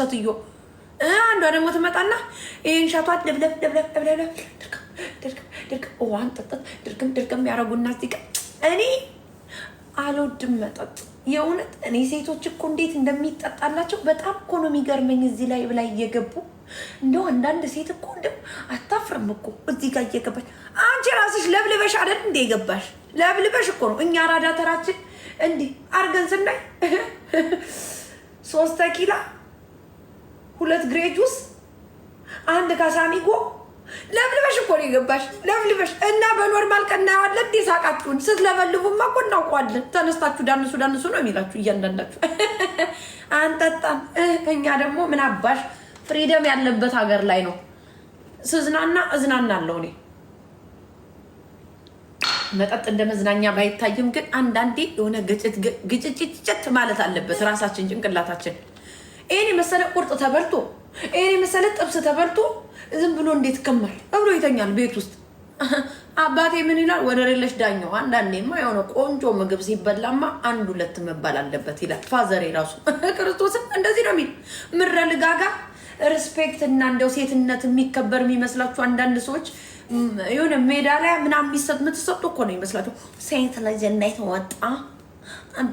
ሰትዮ አንዷ ደግሞ ትመጣና ይሄን ሻቷት ለብለብ ድርቅ ዋን ጠጥት ድርቅም ያረጉና እዚህ ጋር እኔ አልወድም መጠጥ የእውነት እኔ ሴቶች እኮ እንዴት እንደሚጠጣላቸው በጣም እኮ ነው የሚገርመኝ። እዚህ ላይ ብላይ እየገቡ እንደው አንዳንድ ሴት እኮ እንደው አታፍርም እኮ እዚህ ጋር እየገባች አንቺ ራስሽ ለብልበሽ አይደል እንደ ገባሽ ለብልበሽ እኮ ነው። እኛ አራዳ ተራችን እንዲህ አርገን ስናይ 3 ተኪላ 2 ግሬጁስ 1 ካሳሚጎ ለብልበሽ እኮ ነው የገባሽ ለብልበሽ እና በኖርማል ቀና ያለ እንዴ ሳቃችሁን ስትለበልቡማ እኮ እናውቀዋለን። ተነስታችሁ ዳንሱ ነው የሚላችሁ እያንዳንዳችሁ አንጠጣም። እኛ ደግሞ ምን አባሽ ፍሪደም ያለበት ሀገር ላይ ነው ስዝናና እዝናናለሁ እኔ። መጠጥ እንደ መዝናኛ ባይታይም ግን አንዳንዴ የሆነ ግጭጭጭጭት ማለት አለበት ራሳችን ጭንቅላታችን። እኔ መሰለ ቁርጥ ተበልቶ እኔ መሰለ ጥብስ ተበልቶ ዝም ብሎ እንዴት ከመር ብሎ ይተኛል ቤት ውስጥ። አባቴ ምን ይላል? ወደ ሌለሽ ዳኛው አንዳንዴማ የሆነ ቆንጆ ምግብ ሲበላማ 1-2 መባል አለበት ይላል ፋዘሬ ራሱ ክርስቶስን እንደዚህ ነው የሚል። ምረ ልጋጋ ሪስፔክት እና እንደው ሴትነት የሚከበር የሚመስላችሁ አንዳንድ ሰዎች የሆነ ሜዳሊያ ምናምን የምትሰጡ እኮ ነው ይመስላችሁ። ሴት ልጅ እንዴት ወጣ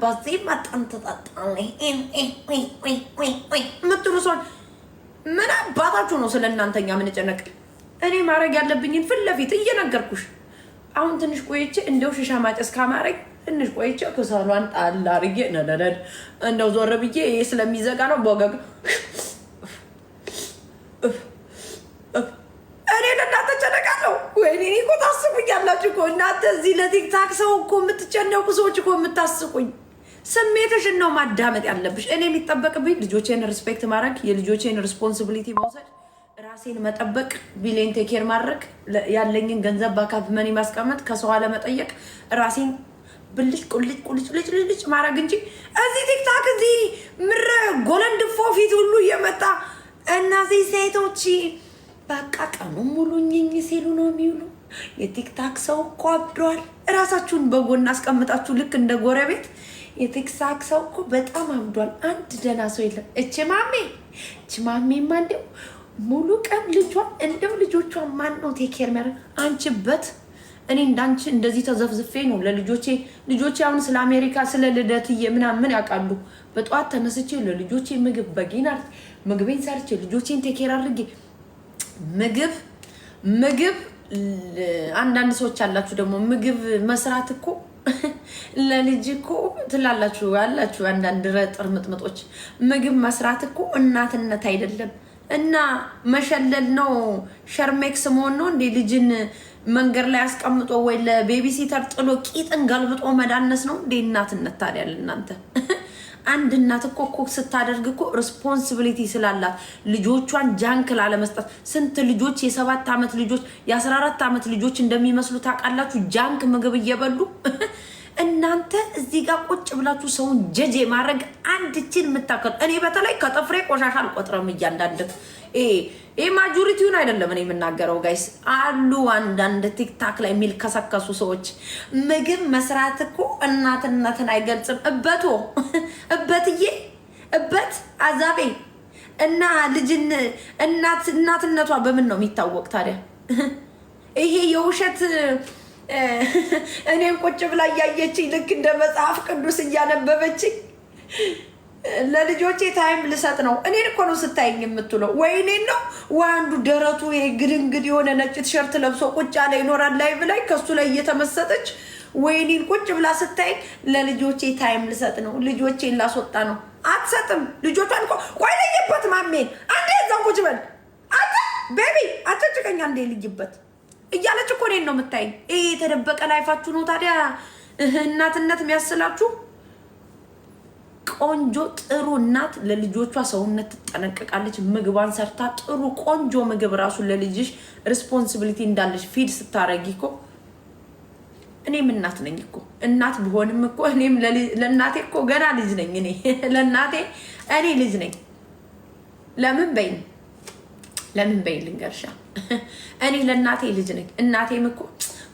በዚህ መጠን ትጠጣለህ የምትሉ ሰዎች ምን አባታችሁ ነው ስለ እናንተኛ ምን ጨነቅ? እኔ ማድረግ ያለብኝን ፊት ለፊት እየነገርኩሽ። አሁን ትንሽ ቆይቼ እንደው ሽሻ ማጨስ ካማረኝ ትንሽ ቆይቼ ከሳሏን ጣል አድርጌ ነደደድ እንደው ዞር ብዬ ስለሚዘጋ ነው ቦገግ እኔ ለእናንተ ጨነቃለሁ። ወይኔ እኮ ታስቡኛላችሁ እኮ እናንተ እዚህ ለቲክታክ ሰው እኮ የምትጨነቁ ሰዎች እኮ የምታስቁኝ። ስሜትሽን ነው ማዳመጥ ያለብሽ። እኔ የሚጠበቅብኝ ልጆቼን ሪስፔክት ማድረግ፣ የልጆቼን ሪስፖንሲቢሊቲ መውሰድ፣ ራሴን መጠበቅ፣ ቢሌን ቴኬር ማድረግ፣ ያለኝን ገንዘብ ባካፕ መኒ ማስቀመጥ፣ ከሰው አለመጠየቅ፣ ራሴን ብልጭ ቁልጭ ማድረግ እንጂ እዚህ ቲክታክ እዚህ ምረ ጎለንድፎ ፊት ሁሉ እየመጣ እነዚህ ሴቶች በቃ ቀኑን ሙሉ እኝኝ ሲሉ ነው የሚውሉ። የቲክታክ ሰው እኮ አብዷል። እራሳችሁን በጎን አስቀምጣችሁ ልክ እንደ ጎረቤት የቲክታክ ሰው እኮ በጣም አብዷል። አንድ ደህና ሰው የለም። እቺ ማሜማ እንደው ሙሉ ቀን ልጇን እንደው ልጆቿን ማን ነው ቴኬር የሚያደርግ? አንቺበት እኔ እንዳንቺ እንደዚህ ተዘፍዝፌ ነው ልጆቼ አሁን ስለ አሜሪካ ስለ ልደትዬ ምናምን ያውቃሉ። በጠዋት ተነስቼ ለልጆቼ ምግብ በጊናር ምግቤን ሰርቼ ልጆቼን ቴኬር አድርጌ ምግብ አንዳንድ ሰዎች አላችሁ ደግሞ ምግብ መስራት እኮ ለልጅ እኮ ትላላችሁ አላችሁ። አንዳንድ ረጥር ምጥምጦች ምግብ መስራት እኮ እናትነት አይደለም እና መሸለል ነው። ሸርሜክስ መሆን ነው እንዴ? ልጅን መንገድ ላይ አስቀምጦ ወይ ለቤቢሲተር ጥሎ ቂጥን ገልብጦ መዳነስ ነው እንዴ እናትነት? ታዲያ ለእናንተ አንድ እናት እኮ ስታደርግ እኮ ሪስፖንሲቢሊቲ ስላላት ልጆቿን ጃንክ ላለመስጠት ስንት ልጆች የ7 ዓመት ልጆች የ14 ዓመት ልጆች እንደሚመስሉ ታውቃላችሁ? ጃንክ ምግብ እየበሉ እናንተ እዚህ ጋር ቁጭ ብላችሁ ሰውን ጀጄ ማድረግ አንድችን የምታከሉ። እኔ በተለይ ከጥፍሬ ቆሻሻ አልቆጥረም። እያንዳንድ ይሄ ማጆሪቲውን አይደለም እኔ የምናገረው ጋይስ። አሉ አንዳንድ ቲክታክ ላይ የሚልከሰከሱ ሰዎች ምግብ መስራት እኮ እናትነትን አይገልጽም። እበት አዛቤ እና ልጅን እናትነቷ በምን ነው የሚታወቅ ታዲያ? ይሄ የውሸት እኔም ቁጭ ብላ እያየችኝ ልክ እንደ መጽሐፍ ቅዱስ እያነበበችኝ ለልጆቼ ታይም ልሰጥ ነው። እኔን እኮ ነው ስታይኝ የምትለው። ወይ እኔን ነው ወይ አንዱ ደረቱ ይሄ ግድንግድ የሆነ ነጭ ቲሸርት ለብሶ ቁጭ ያለ ይኖራል ላይ ብላይ ከሱ ላይ እየተመሰጠች ወይ እኔን ቁጭ ብላ ስታይ ለልጆቼ ታይም ልሰጥ ነው፣ ልጆቼን ላስወጣ ነው። አትሰጥም ልጆቿን እኮ ቆይ ልይበት ማሜን አንዴ እዛው ቁጭ በል አንተ ቤቢ አትጭቀኛ እንዴ ልይበት እያለች እኮ እኔን ነው የምታይኝ። ይሄ የተደበቀ ላይፋችሁ ነው ታዲያ እናትነት የሚያስላችሁ። ቆንጆ ጥሩ እናት ለልጆቿ ሰውነት ትጠነቀቃለች። ምግቧን ሰርታ ጥሩ ቆንጆ ምግብ ራሱ ለልጅሽ ሪስፖንሲቢሊቲ እንዳለሽ ፊድ ስታረጊ እኮ እኔም እናት ነኝ እኮ። እናት ብሆንም እኮ እኔም ለእናቴ እኮ ገና ልጅ ነኝ። ለእናቴ እኔ ልጅ ነኝ። ለምን በይ ልንገርሻ፣ እኔ ለእናቴ ልጅ ነኝ። እናቴም እኮ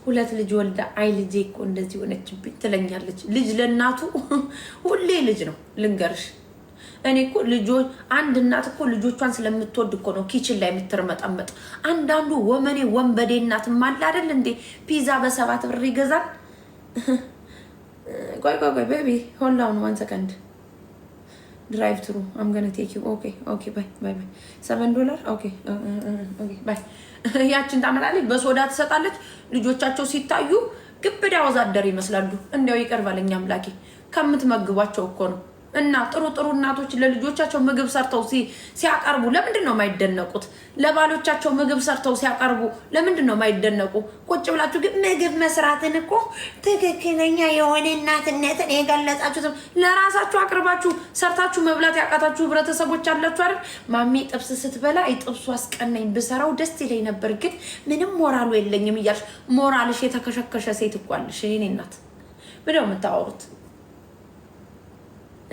2 ልጅ ወልዳ አይ ልጄ እኮ እንደዚህ ሆነችብኝ ትለኛለች። ልጅ ለእናቱ ሁሌ ልጅ ነው ልንገርሽ። እኔ እኮ ልጆች አንድ እናት እኮ ልጆቿን ስለምትወድ እኮ ነው ኪችን ላይ የምትርመጠመጥ። አንዳንዱ ወመኔ ወንበዴ እናት ማለ አይደል እንዴ ፒዛ በ7 ብር ይገዛል። ቆይ ቤቢ ሆልድ ኦን 1 ሰከንድ ድራይቭ ትሩ አም ገና ቴክ ዩ ኦኬ ባይ $7 ኦኬ ባይ። ያችን ታመጣለች በሶዳ ትሰጣለች። ልጆቻቸው ሲታዩ ግብዳ ወዛደር ይመስላሉ። እንዲያው ይቀርባልኛ አምላኬ ከምትመግቧቸው እኮ ነው። እና ጥሩ እናቶች ለልጆቻቸው ምግብ ሰርተው ሲያቀርቡ ለምንድን ነው የማይደነቁት? ለባሎቻቸው ምግብ ሰርተው ሲያቀርቡ ለምንድን ነው የማይደነቁ? ቁጭ ብላችሁ ግን ምግብ መስራትን እኮ ትክክለኛ የሆነ እናትነትን የገለጻችሁ ለራሳችሁ አቅርባችሁ ሰርታችሁ መብላት ያቃታችሁ ህብረተሰቦች አላችሁ አይደል? ማሚ ጥብስ ስትበላ ጥብሱ አስቀናኝ ብሰራው ደስ ይለኝ ነበር ግን ምንም ሞራሉ የለኝም እያልሽ ሞራልሽ የተከሸከሸ ሴት እኮ አለሽ። የኔ እናት ምንድነው የምታወሩት?